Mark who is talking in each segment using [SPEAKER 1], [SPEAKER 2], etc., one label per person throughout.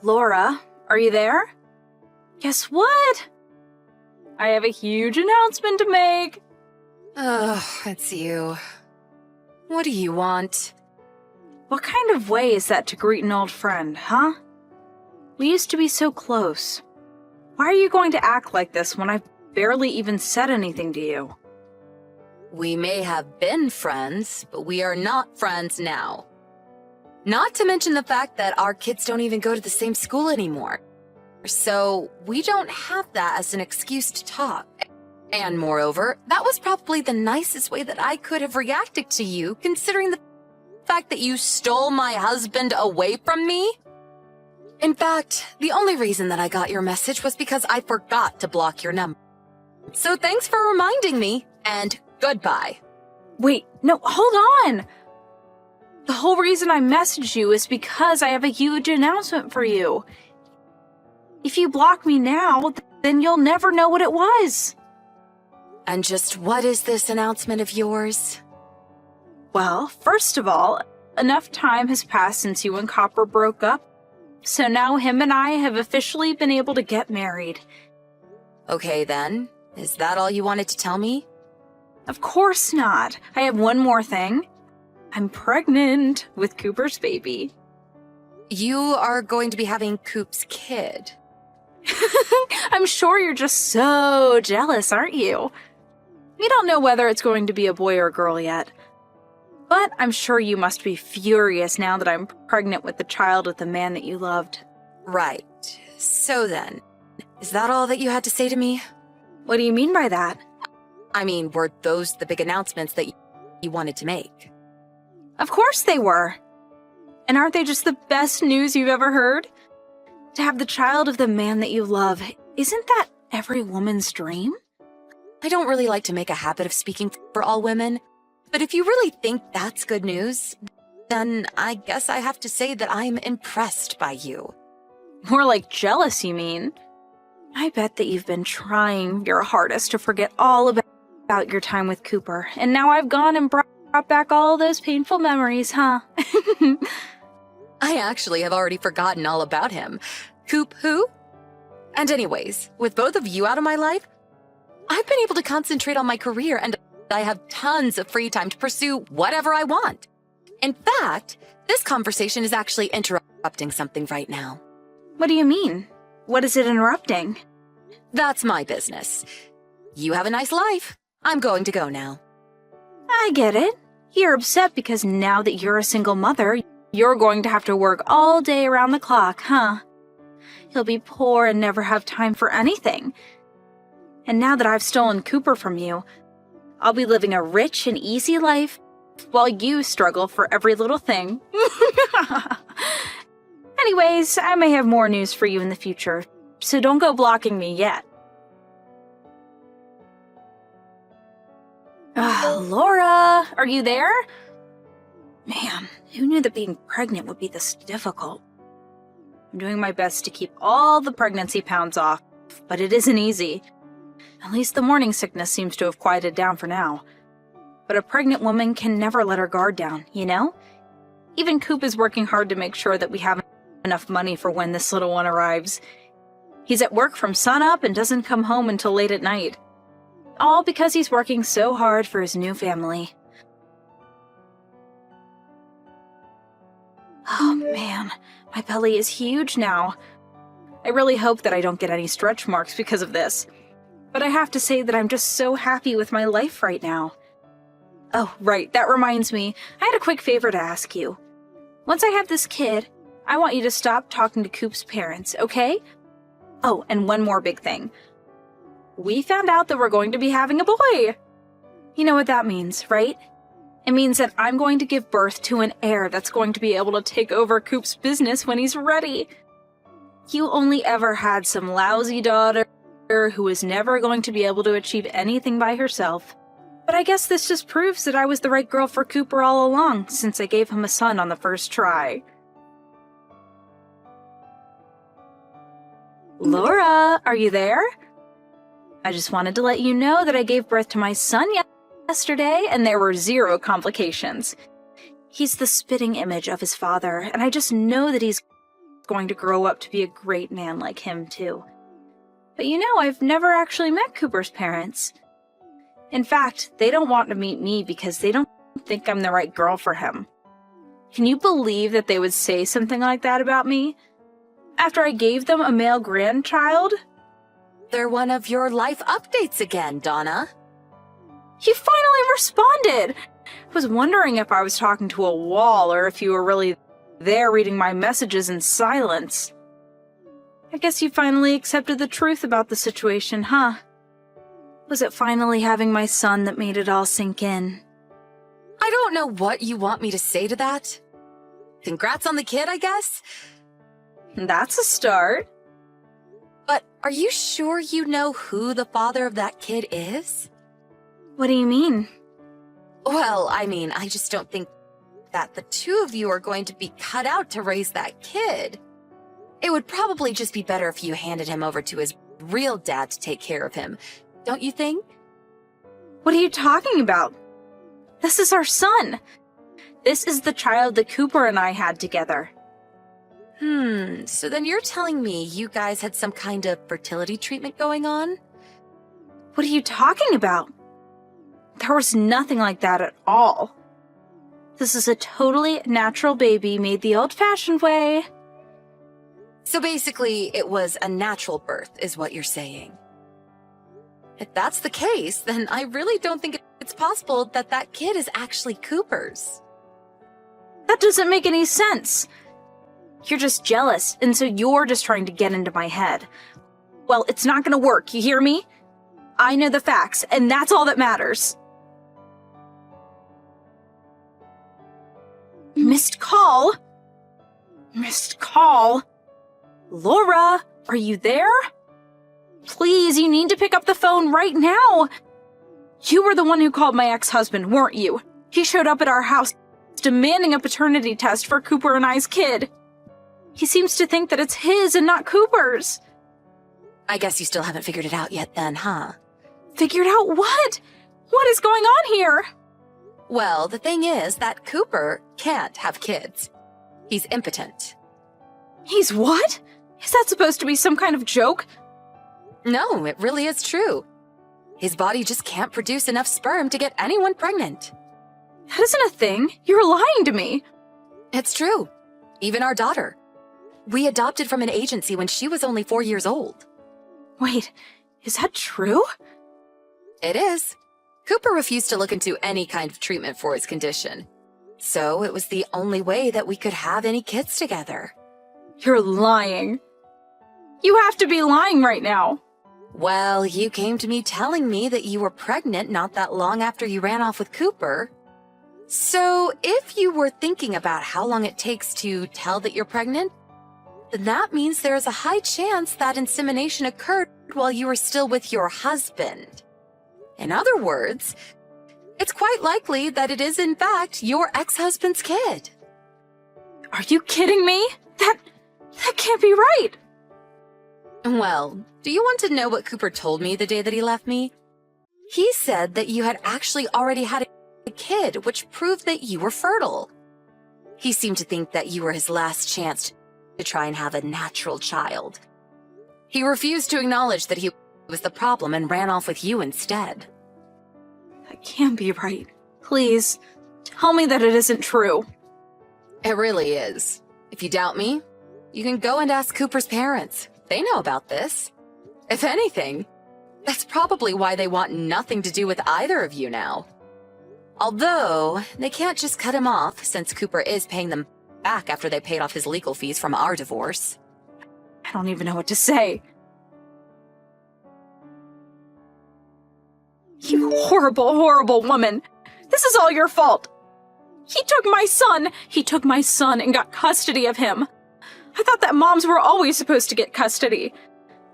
[SPEAKER 1] Laura, are you there? Guess what? I have a huge announcement to make.
[SPEAKER 2] Oh, it's you. What do you want?
[SPEAKER 1] What kind of way is that to greet an old friend, huh? We used to be so close. Why are you going to act like this when I've barely even said anything to you?
[SPEAKER 2] We may have been friends, but we are not friends now. Not to mention the fact that our kids don't even go to the same school anymore. So we don't have that as an excuse to talk. And moreover, that was probably the nicest way that I could have reacted to you, considering the fact that you stole my husband away from me. In fact, the only reason that I got your message was because I forgot to block your number. So thanks for reminding me, and goodbye.
[SPEAKER 1] Wait, no, hold on! The whole reason I messaged you is because I have a huge announcement for you. If you block me now, then you'll never know what it was.
[SPEAKER 2] And just what is this announcement of yours?
[SPEAKER 1] Well, first of all, enough time has passed since you and Copper broke up, so now him and I have officially been able to get married.
[SPEAKER 2] Okay then, is that all you wanted to tell me?
[SPEAKER 1] Of course not. I have one more thing. I'm pregnant with Cooper's baby.
[SPEAKER 2] You are going to be having Coop's kid.
[SPEAKER 1] I'm sure you're just so jealous, aren't you? We don't know whether it's going to be a boy or a girl yet. But I'm sure you must be furious now that I'm pregnant with the child of the man that you loved.
[SPEAKER 2] Right. So then, is that all that you had to say to me?
[SPEAKER 1] What do you mean by that?
[SPEAKER 2] I mean, were those the big announcements that you wanted to make?
[SPEAKER 1] Of course they were. And aren't they just the best news you've ever heard? To have the child of the man that you love, isn't that every woman's dream?
[SPEAKER 2] I don't really like to make a habit of speaking for all women, but if you really think that's good news, then I guess I have to say that I'm impressed by you.
[SPEAKER 1] More like jealous, you mean? I bet that you've been trying your hardest to forget all about your time with Cooper, and now I've gone and brought back all those painful memories, huh?
[SPEAKER 2] I actually have already forgotten all about him. Coop who? And anyways, with both of you out of my life, I've been able to concentrate on my career and I have tons of free time to pursue whatever I want. In fact, this conversation is actually interrupting something right now.
[SPEAKER 1] What do you mean? What is it interrupting?
[SPEAKER 2] That's my business. You have a nice life. I'm going to go now.
[SPEAKER 1] I get it. You're upset because now that you're a single mother, you're going to have to work all day around the clock, huh? You'll be poor and never have time for anything. And now that I've stolen Cooper from you, I'll be living a rich and easy life while you struggle for every little thing. Anyways, I may have more news for you in the future, so don't go blocking me yet. Laura, are you there? Man, who knew that being pregnant would be this difficult? I'm doing my best to keep all the pregnancy pounds off, but it isn't easy. At least the morning sickness seems to have quieted down for now. But a pregnant woman can never let her guard down, you know? Even Coop is working hard to make sure that we have enough money for when this little one arrives. He's at work from sunup and doesn't come home until late at night. All because he's working so hard for his new family. Oh man, my belly is huge now. I really hope that I don't get any stretch marks because of this. But I have to say that I'm just so happy with my life right now. Oh, right, that reminds me. I had a quick favor to ask you. Once I have this kid, I want you to stop talking to Coop's parents, okay? Oh, and one more big thing. We found out that we're going to be having a boy. You know what that means, right? It means that I'm going to give birth to an heir that's going to be able to take over Coop's business when he's ready. You only ever had some lousy daughter who was never going to be able to achieve anything by herself. But I guess this just proves that I was the right girl for Cooper all along, since I gave him a son on the first try. Laura, are you there? I just wanted to let you know that I gave birth to my son yesterday, and there were 0 complications. He's the spitting image of his father, and I just know that he's going to grow up to be a great man like him, too. But I've never actually met Cooper's parents. In fact, they don't want to meet me because they don't think I'm the right girl for him. Can you believe that they would say something like that about me? After I gave them a male grandchild?
[SPEAKER 2] They're one of your life updates again, Donna.
[SPEAKER 1] You finally responded! I was wondering if I was talking to a wall or if you were really there reading my messages in silence. I guess you finally accepted the truth about the situation, huh? Was it finally having my son that made it all sink in?
[SPEAKER 2] I don't know what you want me to say to that. Congrats on the kid, I guess?
[SPEAKER 1] That's a start.
[SPEAKER 2] But are you sure you know who the father of that kid is?
[SPEAKER 1] What do you mean?
[SPEAKER 2] Well, I just don't think that the two of you are going to be cut out to raise that kid. It would probably just be better if you handed him over to his real dad to take care of him, don't you think?
[SPEAKER 1] What are you talking about? This is our son. This is the child that Cooper and I had together.
[SPEAKER 2] So then you're telling me you guys had some kind of fertility treatment going on?
[SPEAKER 1] What are you talking about? There was nothing like that at all. This is a totally natural baby made the old-fashioned way.
[SPEAKER 2] So basically, it was a natural birth, is what you're saying. If that's the case, then I really don't think it's possible that that kid is actually Cooper's.
[SPEAKER 1] That doesn't make any sense. You're just jealous, and so you're just trying to get into my head. Well, it's not gonna work, you hear me? I know the facts, and that's all that matters. Missed call? Missed call? Laura, are you there? Please, you need to pick up the phone right now. You were the one who called my ex-husband, weren't you? He showed up at our house demanding a paternity test for Cooper and I's kid. He seems to think that it's his and not Cooper's.
[SPEAKER 2] I guess you still haven't figured it out yet then, huh?
[SPEAKER 1] Figured out what? What is going on here?
[SPEAKER 2] Well, the thing is that Cooper can't have kids. He's impotent.
[SPEAKER 1] He's what? Is that supposed to be some kind of joke?
[SPEAKER 2] No, it really is true. His body just can't produce enough sperm to get anyone pregnant.
[SPEAKER 1] That isn't a thing. You're lying to me.
[SPEAKER 2] It's true. Even our daughter. We adopted from an agency when she was only 4 years old.
[SPEAKER 1] Wait, is that true?
[SPEAKER 2] It is. Cooper refused to look into any kind of treatment for his condition. So it was the only way that we could have any kids together.
[SPEAKER 1] You're lying. You have to be lying right now.
[SPEAKER 2] Well, you came to me telling me that you were pregnant not that long after you ran off with Cooper. So if you were thinking about how long it takes to tell that you're pregnant, then that means there is a high chance that insemination occurred while you were still with your husband. In other words, it's quite likely that it is in fact your ex-husband's kid.
[SPEAKER 1] Are you kidding me? That can't be right.
[SPEAKER 2] Well, do you want to know what Cooper told me the day that he left me? He said that you had actually already had a kid, which proved that you were fertile. He seemed to think that you were his last chance to try and have a natural child. He refused to acknowledge that he was the problem and ran off with you instead.
[SPEAKER 1] That can't be right. Please, tell me that it isn't true.
[SPEAKER 2] It really is. If you doubt me, you can go and ask Cooper's parents. They know about this. If anything, that's probably why they want nothing to do with either of you now. Although, they can't just cut him off since Cooper is paying them back after they paid off his legal fees from our divorce.
[SPEAKER 1] I don't even know what to say. You horrible, horrible woman. This is all your fault. He took my son. He took my son and got custody of him. I thought that moms were always supposed to get custody.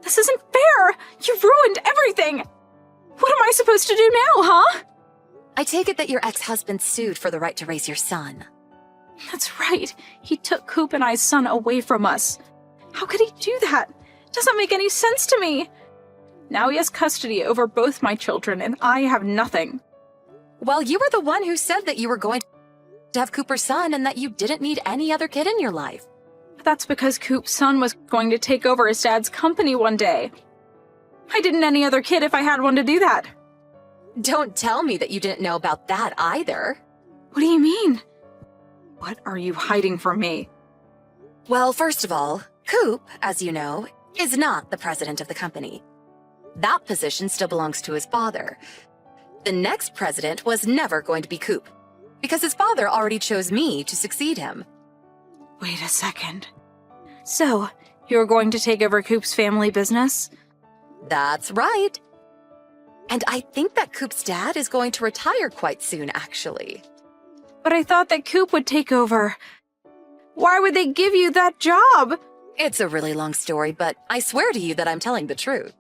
[SPEAKER 1] This isn't fair. You ruined everything. What am I supposed to do now, huh?
[SPEAKER 2] I take it that your ex-husband sued for the right to raise your son.
[SPEAKER 1] That's right. He took Coop and I's son away from us. How could he do that? It doesn't make any sense to me. Now he has custody over both my children, and I have nothing.
[SPEAKER 2] Well, you were the one who said that you were going to have Cooper's son and that you didn't need any other kid in your life.
[SPEAKER 1] That's because Coop's son was going to take over his dad's company one day. I didn't any other kid if I had one to do that.
[SPEAKER 2] Don't tell me that you didn't know about that either.
[SPEAKER 1] What do you mean? What are you hiding from me?
[SPEAKER 2] Well, first of all, Coop, as you know, is not the president of the company. That position still belongs to his father. The next president was never going to be Coop, because his father already chose me to succeed him.
[SPEAKER 1] Wait a second. So, you're going to take over Coop's family business?
[SPEAKER 2] That's right. And I think that Coop's dad is going to retire quite soon, actually.
[SPEAKER 1] But I thought that Coop would take over. Why would they give you that job?
[SPEAKER 2] It's a really long story, but I swear to you that I'm telling the truth.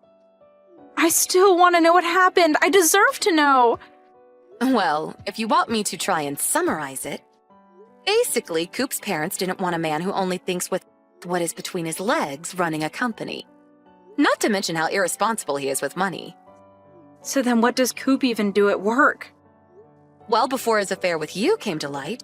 [SPEAKER 1] I still want to know what happened. I deserve to know.
[SPEAKER 2] Well, if you want me to try and summarize it, basically, Coop's parents didn't want a man who only thinks with what is between his legs running a company. Not to mention how irresponsible he is with money.
[SPEAKER 1] So then what does Coop even do at work?
[SPEAKER 2] Well, before his affair with you came to light,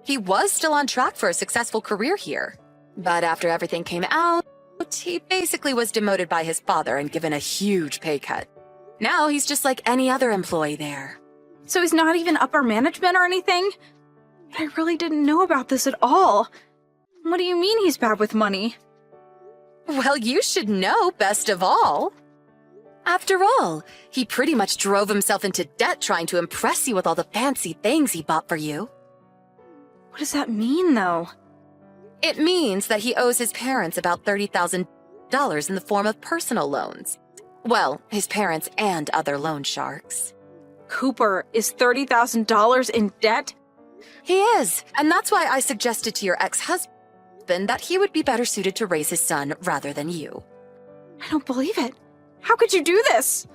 [SPEAKER 2] he was still on track for a successful career here. But after everything came out, he basically was demoted by his father and given a huge pay cut. Now he's just like any other employee there.
[SPEAKER 1] So he's not even upper management or anything? I really didn't know about this at all. What do you mean he's bad with money?
[SPEAKER 2] Well, you should know best of all. After all, he pretty much drove himself into debt trying to impress you with all the fancy things he bought for you.
[SPEAKER 1] What does that mean, though?
[SPEAKER 2] It means that he owes his parents about $30,000 in the form of personal loans. Well, his parents and other loan sharks.
[SPEAKER 1] Cooper is $30,000 in debt?
[SPEAKER 2] He is, and that's why I suggested to your ex-husband that he would be better suited to raise his son rather than you.
[SPEAKER 1] I don't believe it. How could you do this?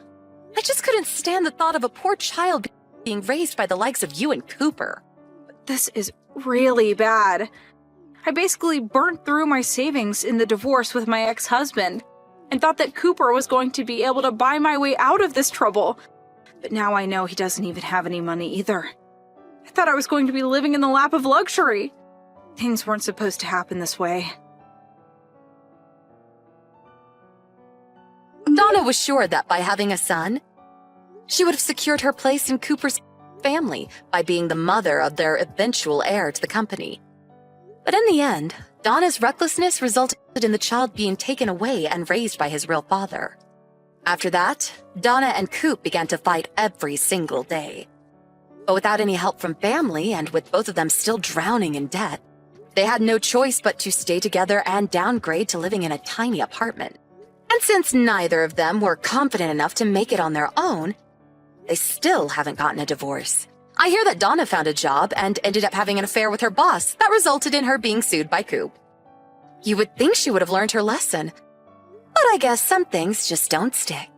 [SPEAKER 2] I just couldn't stand the thought of a poor child being raised by the likes of you and Cooper.
[SPEAKER 1] This is really bad. I basically burnt through my savings in the divorce with my ex-husband and thought that Cooper was going to be able to buy my way out of this trouble. But now I know he doesn't even have any money either. I thought I was going to be living in the lap of luxury. Things weren't supposed to happen this way.
[SPEAKER 2] Donna was sure that by having a son, she would have secured her place in Cooper's family by being the mother of their eventual heir to the company. But in the end, Donna's recklessness resulted in the child being taken away and raised by his real father. After that, Donna and Coop began to fight every single day. But without any help from family and with both of them still drowning in debt, they had no choice but to stay together and downgrade to living in a tiny apartment. And since neither of them were confident enough to make it on their own, they still haven't gotten a divorce. I hear that Donna found a job and ended up having an affair with her boss that resulted in her being sued by Coop. You would think she would have learned her lesson, but I guess some things just don't stick.